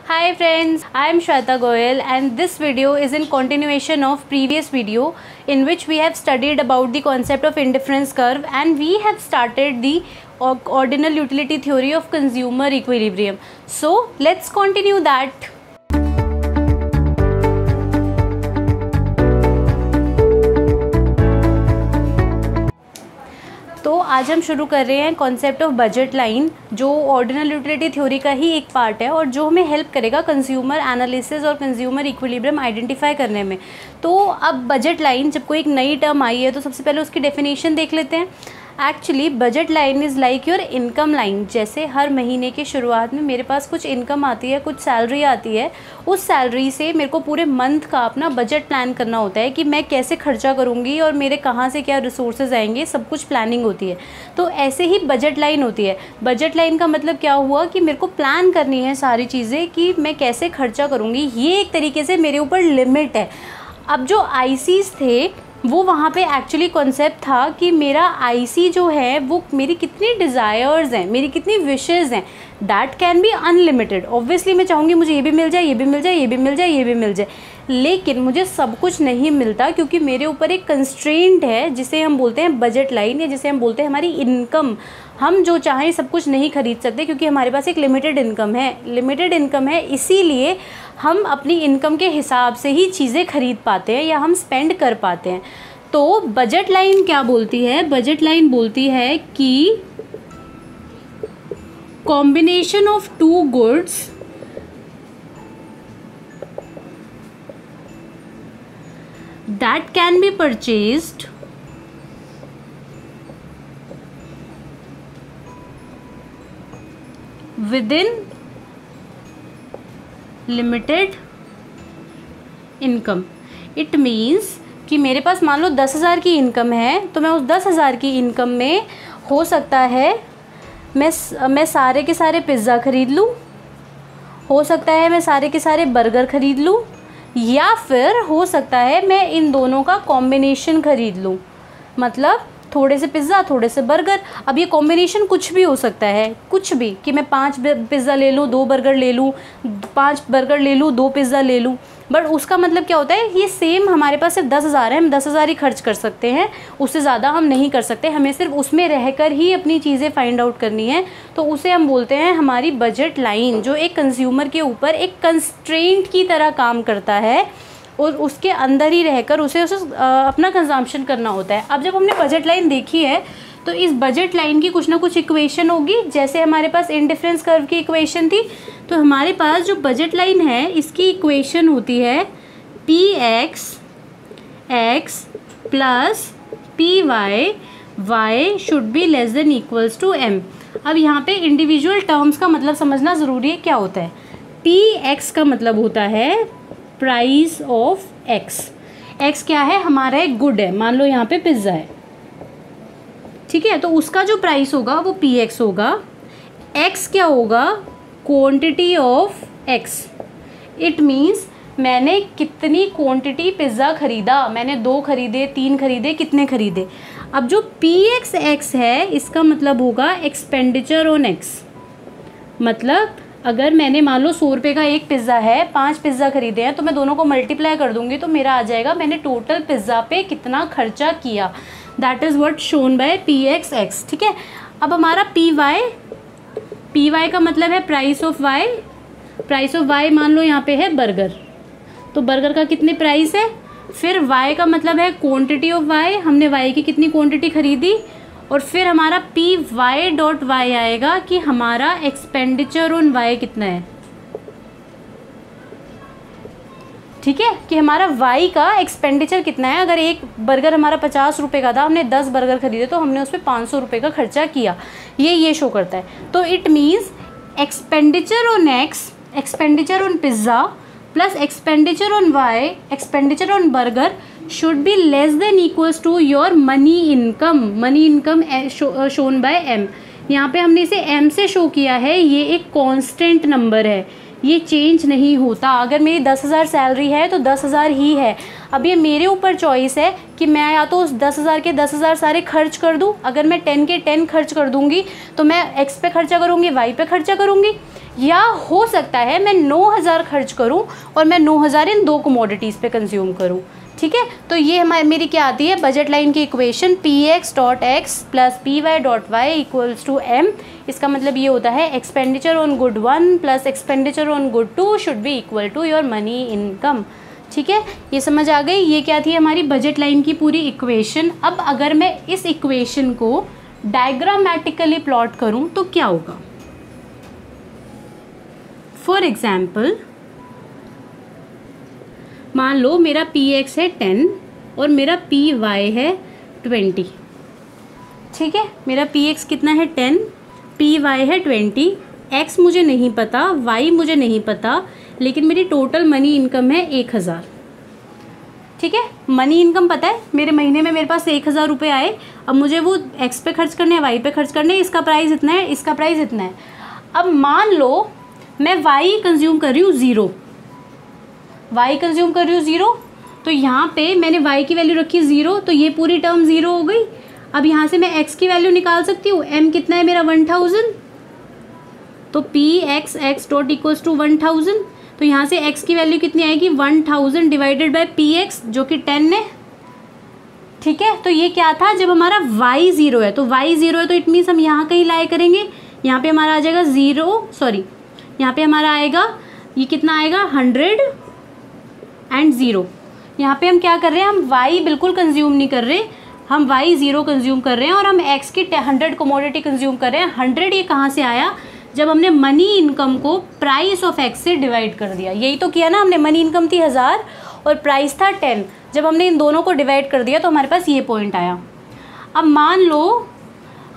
Hi friends, I am Shweta Goyal and this video is in continuation of previous video in which we have studied about the concept of indifference curve and we have started the ordinal utility theory of consumer equilibrium. So let's continue that. तो आज हम शुरू कर रहे हैं concept of budget line, जो ordinal utility theory का ही एक पार्ट है और जो हमें हेल्प करेगा कंज्यूमर एनालिसिस और कंज्यूमर इक्विलिब्रियम आइडेंटिफाई करने में। तो अब बजट लाइन, जब कोई एक नई टर्म आई है तो सबसे पहले उसकी डेफिनेशन देख लेते हैं। Actually budget line is like your income line. जैसे हर महीने की शुरुआत में मेरे पास कुछ इनकम आती है, कुछ सैलरी आती है, उस सैलरी से मेरे को पूरे मंथ का अपना बजट प्लान करना होता है कि मैं कैसे खर्चा करूँगी और मेरे कहाँ से क्या रिसोर्सेज आएंगे, सब कुछ प्लानिंग होती है। तो ऐसे ही बजट लाइन होती है। बजट लाइन का मतलब क्या हुआ कि मेरे को प्लान करनी है सारी चीज़ें कि मैं कैसे खर्चा करूँगी। ये एक तरीके से मेरे ऊपर लिमिट है। अब जो आईसीज थे वो वहाँ पे एक्चुअली कॉन्सेप्ट था कि मेरा आईसी जो है वो मेरी कितनी डिज़ायर्स हैं, मेरी कितनी विशेज़ हैं, that can be unlimited. Obviously मैं चाहूँगी मुझे ये भी मिल जाए, ये भी मिल जाए, ये भी मिल जाए, ये भी मिल जाए, लेकिन मुझे सब कुछ नहीं मिलता क्योंकि मेरे ऊपर एक कंस्ट्रेंट है जिसे हम बोलते हैं बजट लाइन या जिसे हम बोलते हैं हमारी इनकम। हम जो चाहें सब कुछ नहीं खरीद सकते क्योंकि हमारे पास एक लिमिटेड इनकम है। लिमिटेड इनकम है, इसीलिए हम अपनी इनकम के हिसाब से ही चीज़ें खरीद पाते हैं या हम स्पेंड कर पाते हैं। तो बजट लाइन क्या बोलती है? बजट लाइन बोलती है कि combination of two goods that can be purchased within limited income. It means कि मेरे पास मान लो 10,000 की इनकम है तो मैं उस 10,000 की इनकम में हो सकता है मैं सारे के सारे पिज़्ज़ा ख़रीद लूँ, हो सकता है मैं सारे के सारे बर्गर ख़रीद लूँ, या फिर हो सकता है मैं इन दोनों का कॉम्बिनेशन ख़रीद लूँ। मतलब थोड़े से पिज़्ज़ा, थोड़े से बर्गर। अब ये कॉम्बिनेशन कुछ भी हो सकता है, कुछ भी, कि मैं 5 पिज़्ज़ा ले लूँ, 2 बर्गर ले लूँ, 5 बर्गर ले लूँ, 2 पिज़्ज़ा ले लूँ। बट उसका मतलब क्या होता है, ये सेम हमारे पास सिर्फ 10,000 है, हम 10,000 ही खर्च कर सकते हैं, उससे ज़्यादा हम नहीं कर सकते। हमें सिर्फ उसमें रहकर ही अपनी चीज़ें फाइंड आउट करनी है। तो उसे हम बोलते हैं हमारी बजट लाइन, जो एक कंज्यूमर के ऊपर एक कंस्ट्रेंट की तरह काम करता है और उसके अंदर ही रहकर उसे अपना कंजम्पशन करना होता है। अब जब हमने बजट लाइन देखी है तो इस बजट लाइन की कुछ ना कुछ इक्वेशन होगी। जैसे हमारे पास इंडिफरेंस कर्व की इक्वेशन थी, तो हमारे पास जो बजट लाइन है इसकी इक्वेशन होती है P X plus P Y should be less than equals to M. अब यहाँ पे इंडिविजुअल टर्म्स का मतलब समझना ज़रूरी है। क्या होता है? पी एक्स का मतलब होता है प्राइस ऑफ एक्स। एक्स क्या है? हमारा एक गुड है। मान लो यहाँ पे पिज़्ज़ा है, ठीक है, तो उसका जो प्राइस होगा वो पी एक्स होगा। एक्स क्या होगा? Quantity of x. It means मैंने कितनी क्वांटिटी पिज़्ज़ा ख़रीदा, मैंने 2 खरीदे, 3 खरीदे, कितने खरीदे। अब जो पी एक्स है इसका मतलब होगा एक्सपेंडिचर ऑन एक्स। मतलब अगर मैंने मान लो 100 रुपये का एक पिज़्ज़ा है, 5 पिज़्ज़ा खरीदे हैं, तो मैं दोनों को मल्टीप्लाई कर दूंगी तो मेरा आ जाएगा मैंने टोटल पिज़्ज़ा पे कितना खर्चा किया। That is what shown by P X, ठीक है। अब हमारा पी वाई का मतलब है price of Y. Price of Y मान लो यहाँ पे है बर्गर, तो बर्गर का कितने प्राइस है। फिर वाई का मतलब है क्वांटिटी ऑफ वाई, हमने वाई की कितनी क्वांटिटी खरीदी। और फिर हमारा पी वाई डॉट वाई आएगा कि हमारा एक्सपेंडिचर ऑन वाई कितना है, ठीक है, कि हमारा वाई का एक्सपेंडिचर कितना है। अगर एक बर्गर हमारा 50 रुपये का था, हमने 10 बर्गर खरीदे तो हमने उस पर 500 रुपये का खर्चा किया। ये शो करता है। तो it means expenditure on X, expenditure on pizza plus expenditure on Y, expenditure on burger should be less than equals to your money income. Money income shown by M. यहाँ पे हमने इसे एम से show किया है। ये एक constant number है, ये चेंज नहीं होता। अगर मेरी 10,000 सैलरी है तो 10,000 ही है। अब ये मेरे ऊपर चॉइस है कि मैं या तो उस 10,000 के 10,000 सारे खर्च कर दूं। अगर मैं 10 के 10 खर्च कर दूंगी तो मैं एक्स पे खर्चा करूंगी, वाई पे खर्चा करूंगी, या हो सकता है मैं 9,000 खर्च करूं और मैं 9,000 इन 2 कमोडिटीज़ पे कंज्यूम करूं। ठीक है, तो ये मेरी क्या आती है बजट लाइन की equation, Px.x plus Py.y equals to m। इसका मतलब ये होता है expenditure on good 1 plus expenditure on good 2 should be equal to your money income. ठीक है, ये समझ आ गई। ये क्या थी हमारी बजट लाइन की पूरी इक्वेशन। अब अगर मैं इस इक्वेशन को डायग्रामेटिकली प्लॉट करूं तो क्या होगा। फॉर एग्जाम्पल मान लो मेरा Px है 10 और मेरा Py है 20। ठीक है, मेरा Px कितना है 10, Py है 20, x मुझे नहीं पता, y मुझे नहीं पता, लेकिन मेरी टोटल मनी इनकम है 1,000। ठीक है, मनी इनकम पता है मेरे महीने में मेरे पास 1,000 रुपये आए। अब मुझे वो x पे खर्च करने हैं, y पे खर्च करने हैं, इसका प्राइस इतना है, इसका प्राइस इतना है। अब मान लो मैं y कंज्यूम कर रही हूँ 0, y कंज्यूम कर रही हूँ 0, तो यहाँ पे मैंने y की वैल्यू रखी 0, तो ये पूरी टर्म 0 हो गई। अब यहाँ से मैं x की वैल्यू निकाल सकती हूँ, m कितना है मेरा 1,000, तो Px डॉट इक्वल्स टू 1,000। तो यहाँ से x की वैल्यू कितनी आएगी 1,000 डिवाइडेड बाय Px जो कि 10 है। ठीक है, तो ये क्या था जब हमारा y 0 है, तो y 0 है तो इट मीन्स हम यहाँ कहीं लाए करेंगे, यहाँ पे हमारा आ जाएगा 0, सॉरी यहाँ पे हमारा आएगा, ये कितना आएगा 100 एंड 0। यहाँ पे हम क्या कर रहे हैं, हम y बिल्कुल कंज्यूम नहीं कर रहे, हम y 0 कंज्यूम कर रहे हैं और हम x की 100 कमोडिटी कंज्यूम कर रहे हैं। 100 ये कहाँ से आया, जब हमने मनी इनकम को प्राइस ऑफ x से डिवाइड कर दिया। यही तो किया ना हमने, मनी इनकम थी 1000 और प्राइस था 10, जब हमने इन दोनों को डिवाइड कर दिया तो हमारे पास ये पॉइंट आया। अब मान लो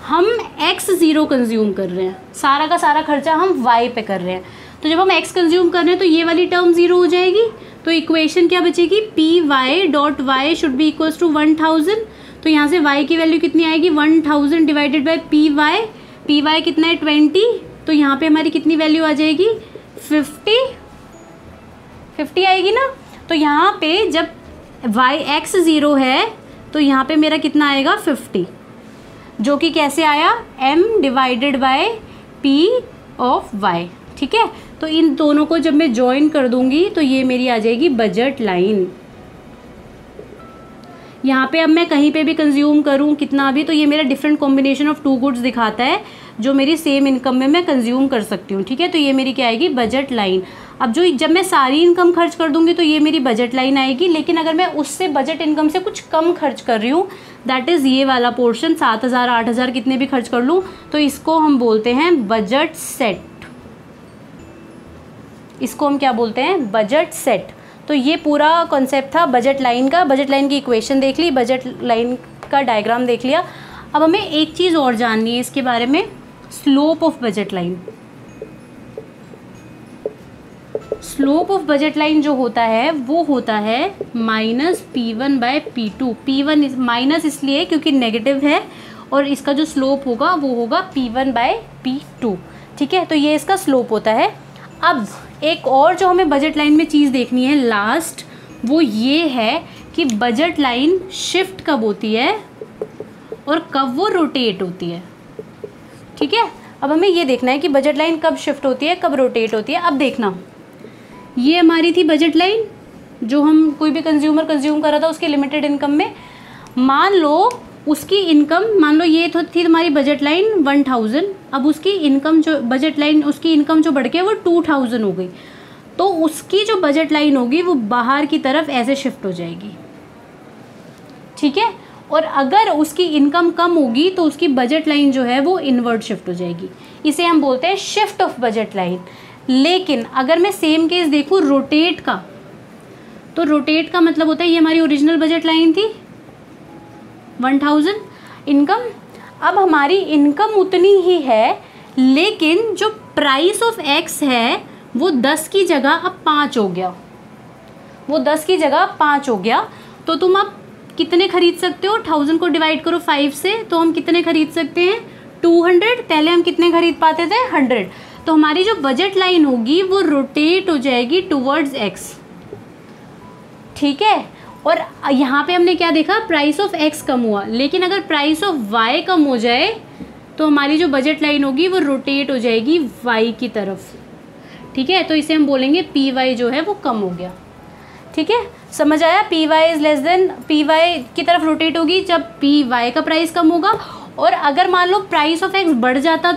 हम x 0 कंज्यूम कर रहे हैं, सारा का सारा खर्चा हम y पे कर रहे हैं, तो जब हम x कंज्यूम कर रहे हैं तो ये वाली टर्म 0 हो जाएगी। तो इक्वेशन क्या बचेगी, Py.y should be equals to 1,000। तो यहाँ से y की वैल्यू कितनी आएगी 1,000 डिवाइडेड बाय Py कितना है 20, तो यहाँ पे हमारी कितनी वैल्यू आ जाएगी 50 आएगी ना। तो यहाँ पे जब x 0 है तो यहाँ पे मेरा कितना आएगा 50, जो कि कैसे आया m divided by P of y। ठीक है, तो इन दोनों को जब मैं ज्वाइन कर दूंगी तो ये मेरी आ जाएगी बजट लाइन। यहाँ पे अब मैं कहीं पे भी कंज्यूम करूँ कितना भी, तो ये मेरा डिफरेंट कॉम्बिनेशन ऑफ 2 गुड्स दिखाता है जो मेरी सेम इनकम में मैं कंज्यूम कर सकती हूँ। ठीक है, तो ये मेरी क्या आएगी बजट लाइन। अब जब मैं सारी इनकम खर्च कर दूंगी तो ये मेरी बजट लाइन आएगी, लेकिन अगर मैं उससे बजट इनकम से कुछ कम खर्च कर रही हूँ, दैट इज़ ये वाला पोर्शन 7,000 8,000 कितने भी खर्च कर लूँ, तो इसको हम बोलते हैं बजट सेट। इसको हम क्या बोलते हैं बजट सेट। तो ये पूरा कॉन्सेप्ट था बजट लाइन का। बजट लाइन की इक्वेशन देख ली, बजट लाइन का डायग्राम देख लिया। अब हमें एक चीज़ और जाननी है इसके बारे में, slope of budget line. Slope of budget line जो होता है वो होता है -P1 by P2। P1 minus इसलिए क्योंकि नेगेटिव है और इसका जो स्लोप होगा वो होगा P1 बाय P2। ठीक है, तो ये इसका स्लोप होता है। अब एक और जो हमें बजट लाइन में चीज़ देखनी है लास्ट, वो ये है कि बजट लाइन शिफ्ट कब होती है और कब वो रोटेट होती है। ठीक है, अब हमें ये देखना है कि बजट लाइन कब शिफ्ट होती है कब रोटेट होती है। अब देखना, ये हमारी थी बजट लाइन जो हम कोई भी कंज्यूमर कंज्यूम कर रहा था उसके लिमिटेड इनकम में। मान लो उसकी इनकम, मान लो ये थी तुम्हारी बजट लाइन 1,000, अब उसकी इनकम जो बजट लाइन उसकी इनकम जो बढ़ के वो 2,000 हो गई, तो उसकी जो बजट लाइन होगी वो बाहर की तरफ ऐसे शिफ्ट हो जाएगी। ठीक है, और अगर उसकी इनकम कम होगी तो उसकी बजट लाइन जो है वो इनवर्ट शिफ्ट हो जाएगी। इसे हम बोलते हैं शिफ्ट ऑफ बजट लाइन। लेकिन अगर मैं सेम केस देखूँ रोटेट का, तो रोटेट का मतलब होता है ये हमारी ओरिजिनल बजट लाइन थी 1,000 इनकम। अब हमारी इनकम उतनी ही है, लेकिन जो प्राइस ऑफ x है वो 10 की जगह अब 5 हो गया, वो 10 की जगह 5 हो गया। तो तुम अब कितने खरीद सकते हो, 1000 को डिवाइड करो 5 से, तो हम कितने खरीद सकते हैं 200। पहले हम कितने खरीद पाते थे 100। तो हमारी जो बजट लाइन होगी वो रोटेट हो जाएगी टुवर्ड्स x। ठीक है, और यहाँ पे हमने क्या देखा, प्राइस ऑफ x कम हुआ, लेकिन अगर प्राइस ऑफ y कम हो जाए तो हमारी जो बजट लाइन होगी वो रोटेट हो जाएगी वाई की तरफ, ठीक है। तो इसे हम बोलेंगे पी वाई जो है वो कम हो गया, ठीक है, समझ आया। P Y is less than, P Y की तरफ रोटेट होगी जब पी वाई का प्राइस कम होगा, और अगर मान लो प्राइस ऑफ एक्स बढ़ जाता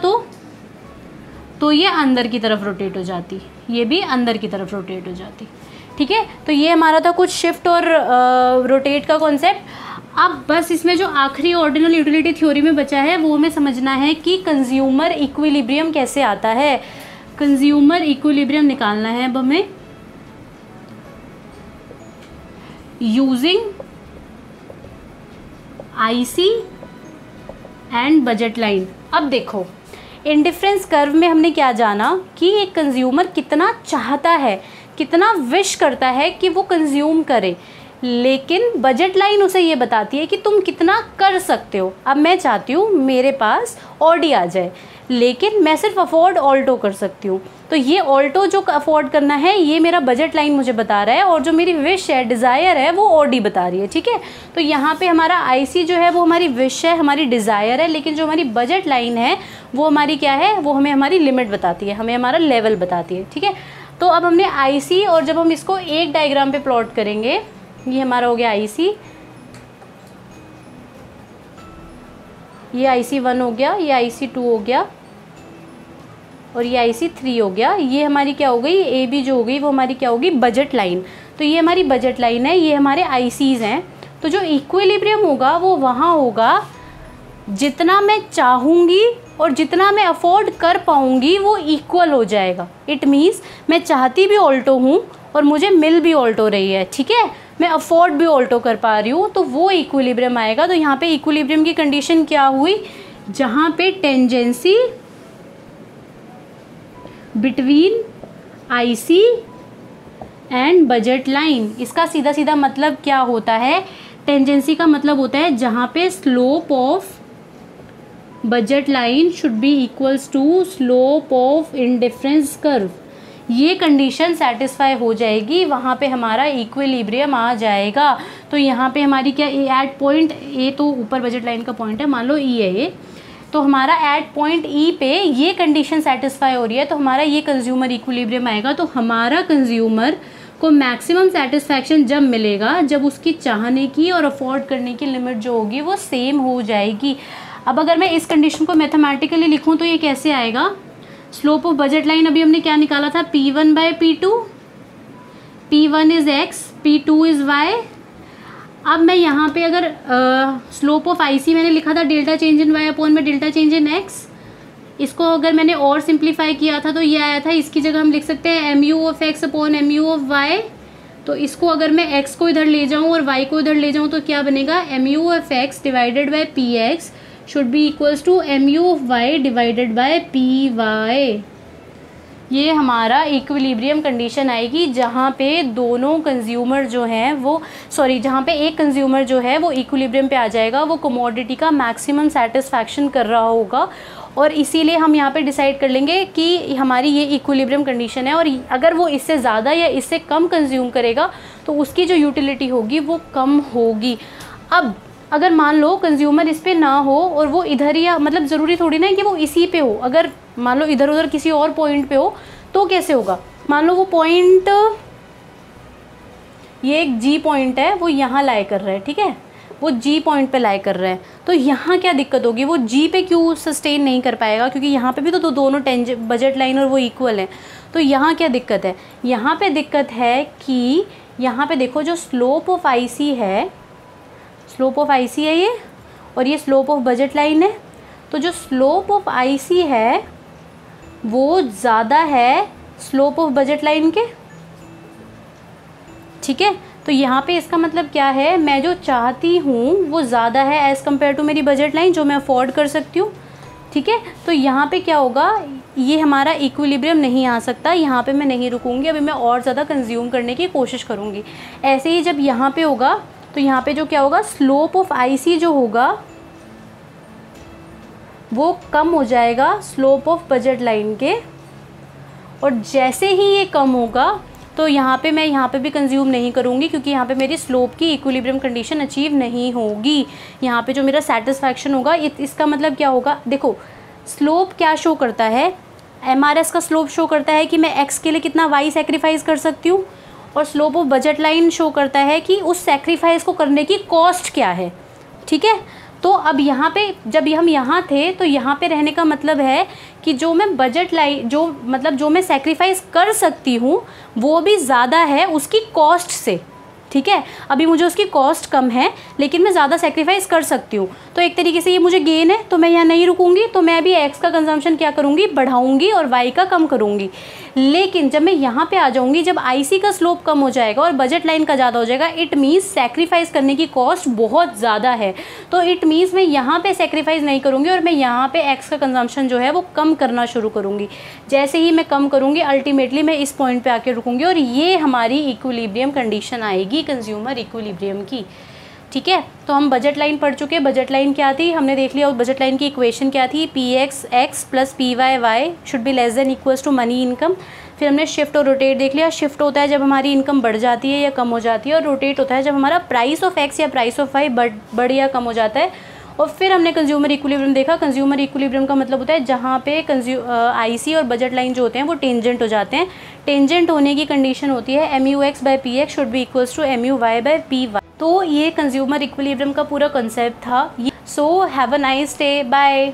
तो ये अंदर की तरफ रोटेट हो जाती, ये भी अंदर की तरफ रोटेट हो जाती, ठीक है। तो ये हमारा था कुछ शिफ्ट और रोटेट का कॉन्सेप्ट। अब बस इसमें जो आखिरी ऑर्डिनल यूटिलिटी थ्योरी में बचा है वो हमें समझना है कि कंज्यूमर इक्विलिब्रियम कैसे आता है। कंज्यूमर इक्विलिब्रियम निकालना है अब हमें using IC and budget line. अब देखो इंडिफरेंस कर्व में हमने क्या जाना कि एक कंज्यूमर कितना चाहता है, कितना विश करता है कि वो कंज्यूम करे, लेकिन बजट लाइन उसे ये बताती है कि तुम कितना कर सकते हो। अब मैं चाहती हूँ मेरे पास ऑडी आ जाए, लेकिन मैं सिर्फ अफोर्ड ऑल्टो कर सकती हूँ, तो ये ऑल्टो जो अफोर्ड करना है ये मेरा बजट लाइन मुझे बता रहा है, और जो मेरी विश है, डिज़ायर है, वो ऑडी बता रही है, ठीक है। तो यहाँ पे हमारा आईसी जो है वो हमारी विश है, हमारी डिज़ायर है, लेकिन जो हमारी बजट लाइन है वो हमारी क्या है, वो हमें हमारी लिमिट बताती है, हमें हमारा लेवल बताती है, ठीक है। तो अब हमने आईसी, और जब हम इसको एक डायग्राम पे प्लॉट करेंगे, ये हमारा हो गया आईसी, ये IC1 हो गया, ये IC2 हो गया, और ये IC3 हो गया। ये हमारी क्या हो गई, AB जो हो गई वो हमारी क्या होगी, बजट लाइन। तो ये हमारी बजट लाइन है, ये हमारे ICs हैं। तो जो इक्विलिब्रियम होगा वो वहाँ होगा जितना मैं चाहूँगी और जितना मैं अफोर्ड कर पाऊँगी वो इक्वल हो जाएगा। इट मीन्स मैं चाहती भी ऑल्टो हूँ और मुझे मिल भी ऑल्टो रही है, ठीक है, मैं अफोर्ड भी ऑल्टो कर पा रही हूँ, तो वो इक्विलिब्रियम आएगा। तो यहाँ पे इक्विलिब्रियम की कंडीशन क्या हुई, जहाँ पे tangency between IC and budget line. इसका सीधा सीधा मतलब क्या होता है, टेंजेंसी का मतलब होता है जहाँ पे slope of budget line should be equals to slope of indifference curve. ये कंडीशन सेटिस्फाई हो जाएगी, वहाँ पे हमारा इक्विलिब्रियम आ जाएगा। तो यहाँ पे हमारी क्या, एट पॉइंट ए, तो ऊपर बजट लाइन का पॉइंट है, मान लो ई है ये, तो हमारा एट पॉइंट ई पे ये कंडीशन सेटिस्फाई हो रही है, तो हमारा ये कंज्यूमर इक्विलिब्रियम आएगा। तो हमारा कंज्यूमर को मैक्सिमम सेटिस्फैक्शन जब मिलेगा जब उसकी चाहने की और अफोर्ड करने की लिमिट जो होगी वो सेम हो जाएगी। अब अगर मैं इस कंडीशन को मैथमेटिकली लिखूँ तो ये कैसे आएगा, स्लोप ऑफ बजट लाइन अभी हमने क्या निकाला था, P1 by P2, P1 is X, P2 is Y। अब मैं यहाँ पे अगर स्लोप ऑफ IC मैंने लिखा था delta change in Y upon में डेल्टा चेंज इन X, इसको अगर मैंने और सिंप्लीफाई किया था तो ये आया था, इसकी जगह हम लिख सकते हैं MU of X upon MU of Y। तो इसको अगर मैं X को इधर ले जाऊँ और Y को इधर ले जाऊँ तो क्या बनेगा, MU of X divided by PX should be equals to MU of Y divided by PY। ये हमारा इक्विलिब्रियम कंडीशन आएगी जहाँ पे दोनों कंज्यूमर जो हैं वो, सॉरी, जहाँ पे एक कंज्यूमर जो है वो इक्विलिब्रियम पे आ जाएगा, वो कमोडिटी का मैक्सिमम सेटिस्फैक्शन कर रहा होगा, और इसीलिए हम यहाँ पे डिसाइड कर लेंगे कि हमारी ये इक्विलिब्रियम कंडीशन है। और अगर वो इससे ज़्यादा या इससे कम कंज्यूम करेगा तो उसकी जो यूटिलिटी होगी वो कम होगी। अब अगर मान लो कंज्यूमर इस पे ना हो और वो इधर, या मतलब ज़रूरी थोड़ी ना है कि वो इसी पे हो, अगर मान लो इधर उधर किसी और पॉइंट पे हो तो कैसे होगा, मान लो वो पॉइंट, ये एक G पॉइंट है, वो यहाँ लाई कर रहा है, ठीक है, वो G पॉइंट पे लाई कर रहा है, तो यहाँ क्या दिक्कत होगी, वो G पे क्यों सस्टेन नहीं कर पाएगा, क्योंकि यहाँ पे भी तो दोनों बजट लाइन और वो इक्वल हैं। तो यहाँ क्या दिक्कत है, यहाँ पे दिक्कत है कि यहाँ पे देखो जो स्लोप ऑफ IC है, स्लोप ऑफ IC है ये, और ये स्लोप ऑफ बजट लाइन है, तो जो स्लोप ऑफ IC है वो ज़्यादा है स्लोप ऑफ बजट लाइन के, ठीक है। तो यहाँ पे इसका मतलब क्या है, मैं जो चाहती हूँ वो ज़्यादा है एज़ कम्पेयर टू मेरी बजट लाइन जो मैं अफोर्ड कर सकती हूँ, ठीक है। तो यहाँ पे क्या होगा, ये हमारा इक्विलिब्रियम नहीं आ सकता, यहाँ पे मैं नहीं रुकूँगी, अभी मैं और ज़्यादा कंज्यूम करने की कोशिश करूँगी। ऐसे ही जब यहाँ पे होगा तो यहाँ पे जो क्या होगा, स्लोप ऑफ IC जो होगा वो कम हो जाएगा स्लोप ऑफ बजट लाइन के, और जैसे ही ये कम होगा तो यहाँ पे मैं यहाँ पे भी कंज्यूम नहीं करूँगी, क्योंकि यहाँ पे मेरी स्लोप की इक्विलिब्रियम कंडीशन अचीव नहीं होगी। यहाँ पे जो मेरा सेटिस्फैक्शन होगा, इसका मतलब क्या होगा, देखो स्लोप क्या शो करता है, MRS का स्लोप शो करता है कि मैं x के लिए कितना y सेक्रीफाइस कर सकती हूँ, और slope of budget line show करता है कि उस सेक्रीफाइस को करने की कॉस्ट क्या है। ठीक है, तो अब यहाँ पे जब हम यहाँ थे तो यहाँ पे रहने का मतलब है कि जो मैं बजट लाइन, जो मैं सेक्रीफाइस कर सकती हूँ वो भी ज़्यादा है उसकी कॉस्ट से। ठीक है, अभी मुझे उसकी कॉस्ट कम है लेकिन मैं ज़्यादा सेक्रीफाइस कर सकती हूँ, तो एक तरीके से ये मुझे गेन है, तो मैं यहाँ नहीं रुकूंगी, तो मैं अभी x का कंजम्पशन क्या करूँगी, बढ़ाऊंगी और y का कम करूँगी। लेकिन जब मैं यहाँ पे आ जाऊँगी, जब IC का स्लोप कम हो जाएगा और बजट लाइन का ज़्यादा हो जाएगा, इट मीन्स सेक्रीफाइस करने की कॉस्ट बहुत ज़्यादा है, तो इट मीन्स मैं यहाँ पे सेक्रीफाइस नहीं करूँगी और मैं यहाँ पे x का कंजम्पशन जो है वो कम करना शुरू करूँगी। जैसे ही मैं कम करूँगी, अल्टीमेटली मैं इस पॉइंट पे आके रुकूँगी और ये हमारी इक्विलिब्रियम कंडीशन आएगी कंज्यूमर इक्विलिब्रियम की। ठीक है, तो हम बजट लाइन पढ़ चुके हैं। बजट लाइन क्या थी हमने देख लिया, और बजट लाइन की इक्वेशन क्या थी, PX plus PY should be less than equals to money income. फिर हमने शिफ्ट और रोटेट देख लिया। शिफ्ट होता है जब हमारी इनकम बढ़ जाती है या कम हो जाती है, और रोटेट होता है जब हमारा प्राइस ऑफ X या प्राइस ऑफ Y बढ़ या कम हो जाता है। और फिर हमने कंज्यूमर इक्विलिब्रियम देखा। कंज्यूमर इक्विलिब्रियम का मतलब होता है जहाँ पे IC और बजट लाइन जो होते हैं वो टेंजेंट हो जाते हैं। टेंजेंट होने की कंडीशन होती है MUX/PX should be equals to MUY/PY। तो ये कंज्यूमर इक्विलिब्रियम का पूरा कंसेप्ट था। So have a nice day, bye.